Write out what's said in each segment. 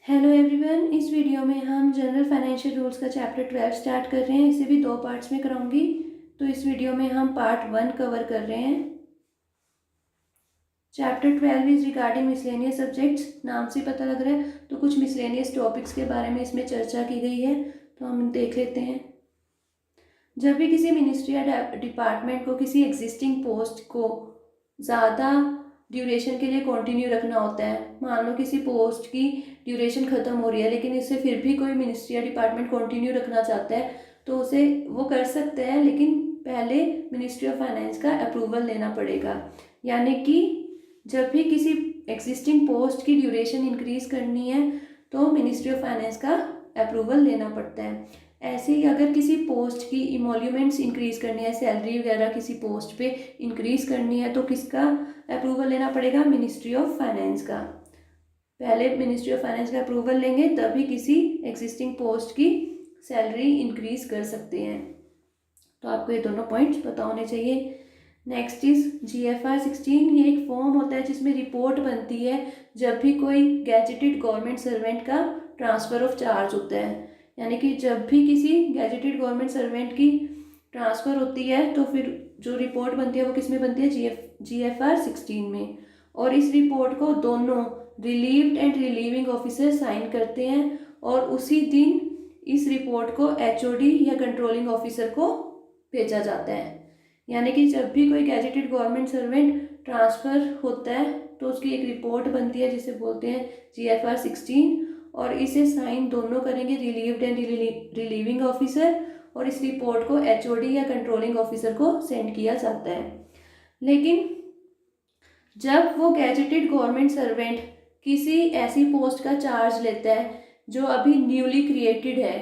Hello everyone, इस video में हम जनरल फाइनेंशियल रूल्स का चैप्टर 12 स्टार्ट कर रहे हैं। इसे भी दो पार्ट्स में कराऊंगी। तो इस वीडियो में हम पार्ट 1 कवर कर रहे हैं। Chapter 12 is regarding miscellaneous subjects. नाम से पता लग रहा है, तो कुछ मिसलेनियस टॉपिक्स के बारे में इसमें चर्चा की गई है। तो हम देख लेते हैं। जब भी किसी मिनिस्ट्री या डिपार्टमेंट को किसी एग्जिस्टिंग पोस्ट को ज़्यादा ड्यूरेशन के लिए कंटिन्यू रखना होता है, मान लो किसी पोस्ट की ड्यूरेशन ख़त्म हो रही है लेकिन इससे फिर भी कोई मिनिस्ट्री या डिपार्टमेंट कंटिन्यू रखना चाहता है, तो उसे वो कर सकते हैं, लेकिन पहले मिनिस्ट्री ऑफ फाइनेंस का अप्रूवल लेना पड़ेगा। यानी कि जब भी किसी एग्जिस्टिंग पोस्ट की ड्यूरेशन इंक्रीज करनी है तो मिनिस्ट्री ऑफ फाइनेंस का अप्रूवल लेना पड़ता है। ऐसे ही अगर किसी पोस्ट की इमोल्यूमेंट्स इंक्रीज करनी है, सैलरी वगैरह किसी पोस्ट पे इंक्रीज करनी है, तो किसका अप्रूवल लेना पड़ेगा? मिनिस्ट्री ऑफ फाइनेंस का। पहले मिनिस्ट्री ऑफ फाइनेंस का अप्रूवल लेंगे तभी किसी एग्जिस्टिंग पोस्ट की सैलरी इंक्रीज कर सकते हैं। तो आपको ये दोनों पॉइंट्स पता होने चाहिए। Next is GFR 16। ये एक फॉर्म होता है जिसमें रिपोर्ट बनती है जब भी कोई गैजेटेड गवर्नमेंट सर्वेंट का ट्रांसफ़र ऑफ चार्ज होता है। यानी कि जब भी किसी गैजेटेड गवर्नमेंट सर्वेंट की ट्रांसफ़र होती है तो फिर जो रिपोर्ट बनती है वो किस में बनती है? GFR 16 में। और इस रिपोर्ट को दोनों relieved and relieving officer sign करते हैं और उसी दिन इस रिपोर्ट को HOD या कंट्रोलिंग ऑफिसर को भेजा जाता है। यानी कि जब भी कोई गैजेटेड गवर्नमेंट सर्वेंट ट्रांसफ़र होता है तो उसकी एक रिपोर्ट बनती है जिसे बोलते हैं GFR 16, और इसे साइन दोनों करेंगे, रिलीव्ड एंड रिलीविंग ऑफिसर, और इस रिपोर्ट को HOD या कंट्रोलिंग ऑफिसर को सेंड किया जाता है। लेकिन जब वो गैजेटेड गवर्नमेंट सर्वेंट किसी ऐसी पोस्ट का चार्ज लेता है जो अभी न्यूली क्रिएटेड है,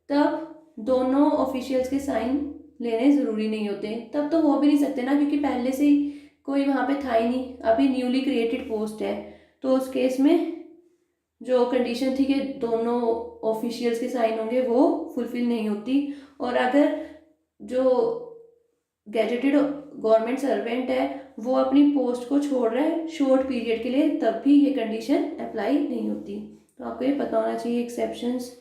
तब दोनों ऑफिशियल्स के साइन लेने ज़रूरी नहीं होते। तब तो हो भी नहीं सकते ना, क्योंकि पहले से ही कोई वहाँ पे था ही नहीं, अभी न्यूली क्रिएटेड पोस्ट है। तो उस केस में जो कंडीशन थी कि दोनों ऑफिशियल्स के साइन होंगे वो फुलफिल नहीं होती। और अगर जो गैजेटेड गवर्नमेंट सर्वेंट है वो अपनी पोस्ट को छोड़ रहा है शॉर्ट पीरियड के लिए, तब भी ये कंडीशन अप्लाई नहीं होती। तो आपको ये पता होना चाहिए एक्सेप्शंस।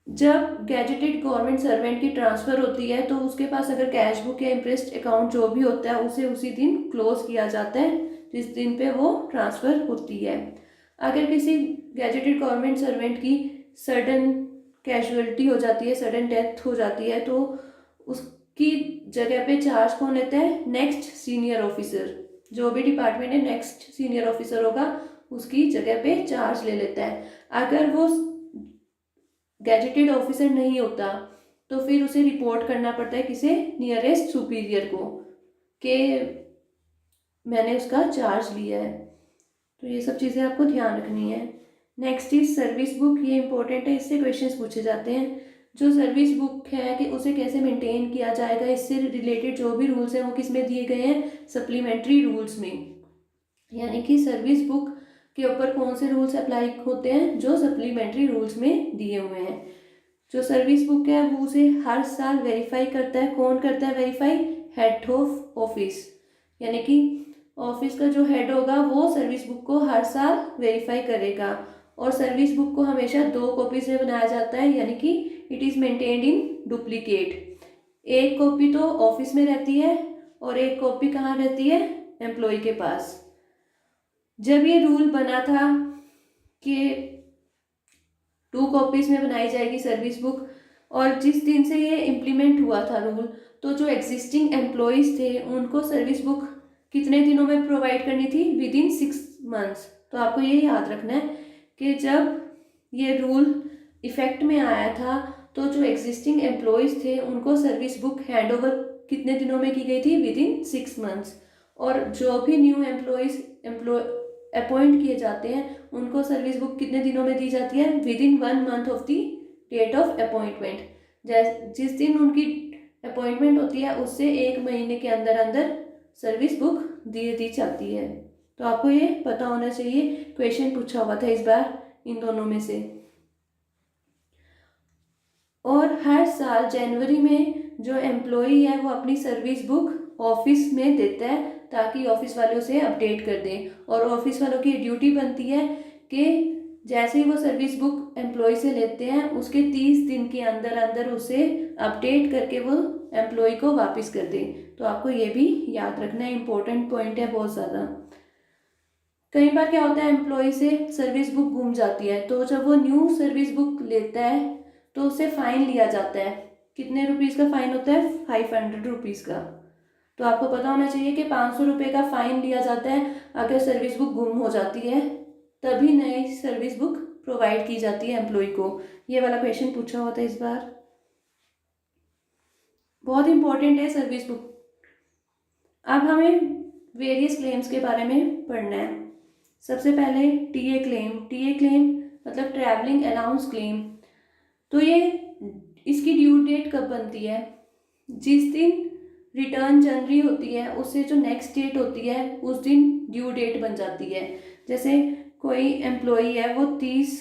जब गैजेटेड गवर्नमेंट सर्वेंट की ट्रांसफ़र होती है तो उसके पास अगर कैश बुक या इंटरेस्ट अकाउंट जो भी होता है उसे उसी दिन क्लोज किया जाता है जिस दिन पे वो ट्रांसफ़र होती है। अगर किसी गैजेटेड गवर्नमेंट सर्वेंट की सडन कैजुअलिटी हो जाती है, सडन डेथ हो जाती है, तो उसकी जगह पे चार्ज कौन लेता है? Next senior officer. जो भी डिपार्टमेंट है नेक्स्ट सीनियर ऑफिसर होगा उसकी जगह पे चार्ज ले लेता है। अगर वो गैजेटेड ऑफिसर नहीं होता तो फिर उसे रिपोर्ट करना पड़ता है किसे? नियरेस्ट सुपीरियर को, कि मैंने उसका चार्ज लिया है। तो ये सब चीज़ें आपको ध्यान रखनी है। Next is service book. ये इंपॉर्टेंट है, इससे क्वेश्चंस पूछे जाते हैं। जो सर्विस बुक है कि उसे कैसे मेंटेन किया जाएगा, इससे रिलेटेड जो भी रूल्स हैं वो किस में दिए गए हैं? सप्लीमेंट्री रूल्स में। यानी कि सर्विस बुक के ऊपर कौन से रूल्स अप्लाई होते हैं? जो सप्लीमेंट्री रूल्स में दिए हुए हैं। जो सर्विस बुक है वो उसे हर साल वेरीफाई करता है। कौन करता है वेरीफाई? Head of office. यानी कि ऑफिस का जो हेड होगा वो सर्विस बुक को हर साल वेरीफाई करेगा। और सर्विस बुक को हमेशा 2 कॉपीज में बनाया जाता है, यानी कि it is maintained in duplicate. एक कॉपी तो ऑफिस में रहती है और एक कॉपी कहाँ रहती है? एम्प्लॉय के पास। जब ये रूल बना था कि 2 कॉपीज में बनाई जाएगी सर्विस बुक, और जिस दिन से ये इम्प्लीमेंट हुआ था रूल, तो जो एग्जिस्टिंग एम्प्लॉयज़ थे उनको सर्विस बुक कितने दिनों में प्रोवाइड करनी थी? With in 6 months. तो आपको ये याद रखना है कि जब ये रूल इफेक्ट में आया था तो जो एग्जिस्टिंग एम्प्लॉयज़ थे उनको सर्विस बुक हैंड ओवर कितने दिनों में की गई थी? With in 6 months. और जो भी न्यू एम्प्लॉय अपॉइंट किए जाते हैं उनको सर्विस बुक कितने दिनों में दी जाती है? Within 1 month of the date of appointment. जिस दिन उनकी अपॉइंटमेंट होती है उससे 1 महीने के अंदर अंदर सर्विस बुक दी जाती है। तो आपको ये पता होना चाहिए, क्वेश्चन पूछा हुआ था इस बार इन दोनों में से। और हर साल जनवरी में जो एम्प्लॉई है वो अपनी सर्विस बुक ऑफिस में देता है ताकि ऑफिस वाले उसे अपडेट कर दें। और ऑफिस वालों की ड्यूटी बनती है कि जैसे ही वो सर्विस बुक एम्प्लॉय से लेते हैं उसके 30 दिन के अंदर अंदर उसे अपडेट करके वो एम्प्लॉय को वापस कर दें। तो आपको ये भी याद रखना है, इम्पोर्टेंट पॉइंट है बहुत ज़्यादा। कई बार क्या होता है एम्प्लॉय से सर्विस बुक गुम जाती है, तो जब वो न्यू सर्विस बुक लेता है तो उससे फ़ाइन लिया जाता है। कितने रुपीज़ का फ़ाइन होता है? 500 रुपीज़ का। तो आपको पता होना चाहिए कि 500 रुपये का फ़ाइन लिया जाता है अगर सर्विस बुक गुम हो जाती है, तभी नई सर्विस बुक प्रोवाइड की जाती है एम्प्लॉय को। ये वाला क्वेश्चन पूछा हुआ था इस बार, बहुत इंपॉर्टेंट है सर्विस बुक। अब हमें वेरियस क्लेम्स के बारे में पढ़ना है। सबसे पहले टीए क्लेम। टीए क्लेम मतलब ट्रैवलिंग अलाउंस क्लेम। तो ये इसकी ड्यू डेट कब बनती है? जिस दिन रिटर्न जनवरी होती है उससे जो नेक्स्ट डेट होती है उस दिन ड्यू डेट बन जाती है। जैसे कोई एम्प्लॉई है वो 30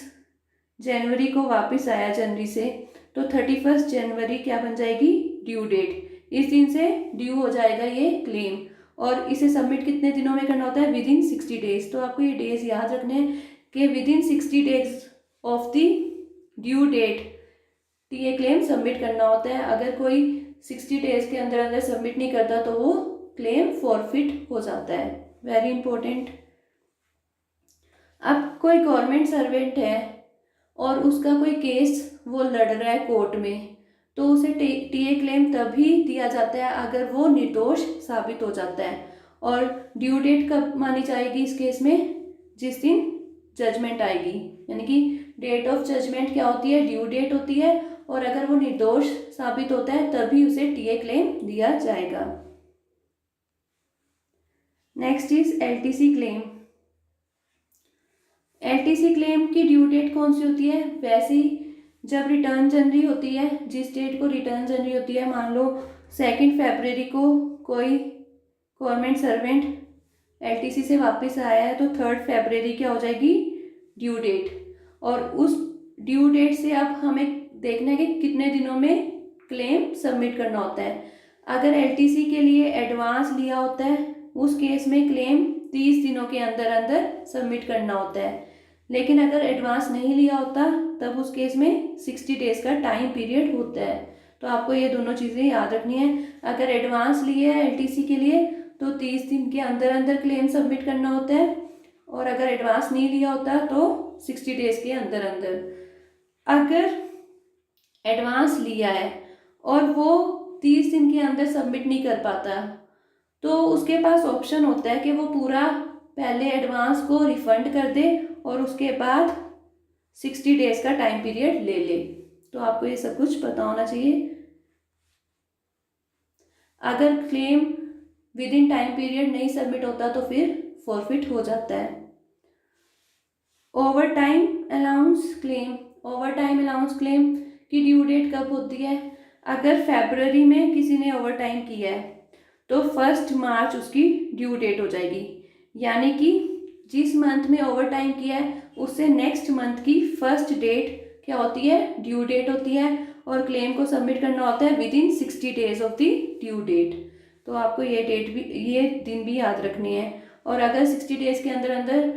जनवरी को वापस आया जनवरी से, तो 31 जनवरी क्या बन जाएगी? Due date. इस दिन से ड्यू हो जाएगा ये क्लेम, और इसे सबमिट कितने दिनों में करना होता है? Within 60 days. तो आपको ये डेज याद रखने हैं कि within 60 days of the due date TA claim submit करना होता है। अगर कोई 60 डेज के अंदर अंदर सबमिट नहीं करता तो वो क्लेम फॉरफिट हो जाता है। Very important. अब कोई गवर्नमेंट सर्वेंट है और उसका कोई केस वो लड़ रहा है कोर्ट में, तो उसे टीए क्लेम तभी दिया जाता है अगर वो निर्दोष साबित हो जाता है। और ड्यू डेट कब मानी जाएगी इस केस में? जिस दिन जजमेंट आएगी, यानी कि डेट ऑफ जजमेंट क्या होती है? ड्यू डेट होती है। और अगर वो निर्दोष साबित होता है तभी उसे टीए क्लेम दिया जाएगा। Next is LTC claim. LTC claim की ड्यू डेट कौन सी होती है? वैसे ही जब रिटर्न जनवरी होती है, जिस डेट को रिटर्न जनवरी होती है, मान लो 2 फरवरी को कोई गवर्नमेंट सर्वेंट एलटीसी से वापस आया है, तो 3 फरवरी क्या हो जाएगी? Due date. और उस ड्यू डेट से अब हमें देखना है कि कितने दिनों में क्लेम सबमिट करना होता है। अगर एलटीसी के लिए एडवांस लिया होता है उस केस में क्लेम 30 दिनों के अंदर अंदर सबमिट करना होता है। लेकिन अगर एडवांस नहीं लिया होता तब उस केस में 60 डेज का टाइम पीरियड होता है। तो आपको ये दोनों चीज़ें याद रखनी है। अगर एडवांस लिए है एलटीसी के लिए तो 30 दिन के अंदर अंदर क्लेम सबमिट करना होता है, और अगर एडवांस नहीं लिया होता तो 60 डेज के अंदर अंदर। अगर एडवांस लिया है और वो 30 दिन के अंदर सबमिट नहीं कर पाता तो उसके पास ऑप्शन होता है कि वो पूरा पहले एडवांस को रिफंड कर दे और उसके बाद 60 डेज का टाइम पीरियड ले ले। तो आपको ये सब कुछ पता होना चाहिए। अगर claim with in time period नहीं सबमिट होता तो फिर फॉरफिट हो जाता है। Over time allowance claim. Over time allowance claim की ड्यू डेट कब होती है? अगर फरवरी में किसी ने ओवर टाइम किया है तो 1 मार्च उसकी ड्यू डेट हो जाएगी। यानी कि जिस मंथ में ओवर टाइम किया है उससे नेक्स्ट मंथ की 1 डेट क्या होती है? ड्यू डेट होती है। और क्लेम को सबमिट करना होता है within 60 days of the due date. तो आपको ये डेट भी, ये दिन भी याद रखनी है। और अगर 60 डेज के अंदर अंदर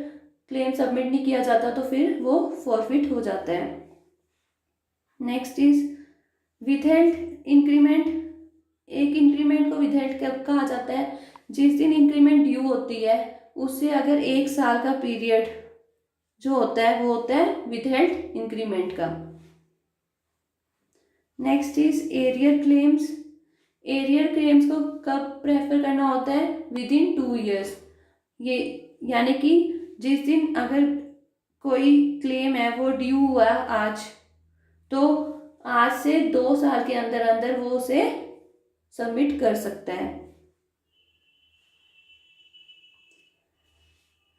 क्लेम सबमिट नहीं किया जाता तो फिर वो फॉरफिट हो जाता है। Next is withheld increment. एक इंक्रीमेंट को विथहेल्ड कब कहा जाता है? जिस दिन इंक्रीमेंट ड्यू होती है उससे अगर 1 साल का पीरियड जो होता है वो होता है विथहेल्ड इंक्रीमेंट का। Next is arrear claims. Arrear claims को कब प्रेफर करना होता है? With in 2 years. ये यानी कि जिस दिन अगर कोई क्लेम है वो ड्यू हुआ आज, तो आज से 2 साल के अंदर अंदर वो उसे सबमिट कर सकता है।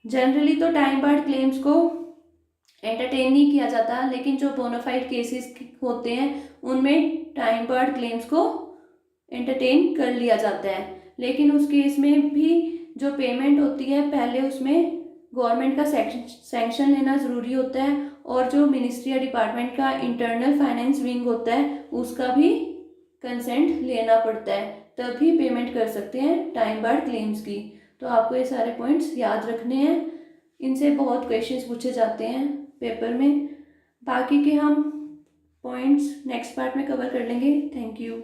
जनरली तो टाइम बार्ड क्लेम्स को एंटरटेन नहीं किया जाता, लेकिन जो बोनाफाइड केसेस होते हैं उनमें टाइम बार्ड क्लेम्स को एंटरटेन कर लिया जाता है। लेकिन उस केस में भी जो पेमेंट होती है पहले उसमें गवर्नमेंट का सैंक्शन लेना ज़रूरी होता है, और जो मिनिस्ट्री या डिपार्टमेंट का इंटरनल फाइनेंस विंग होता है उसका भी कंसेंट लेना पड़ता है, तभी पेमेंट कर सकते हैं टाइम बार्ड क्लेम्स की। तो आपको ये सारे पॉइंट्स याद रखने हैं। इनसे बहुत क्वेश्चंस पूछे जाते हैं पेपर में। बाकी के हम पॉइंट्स नेक्स्ट पार्ट में कवर कर लेंगे। Thank you.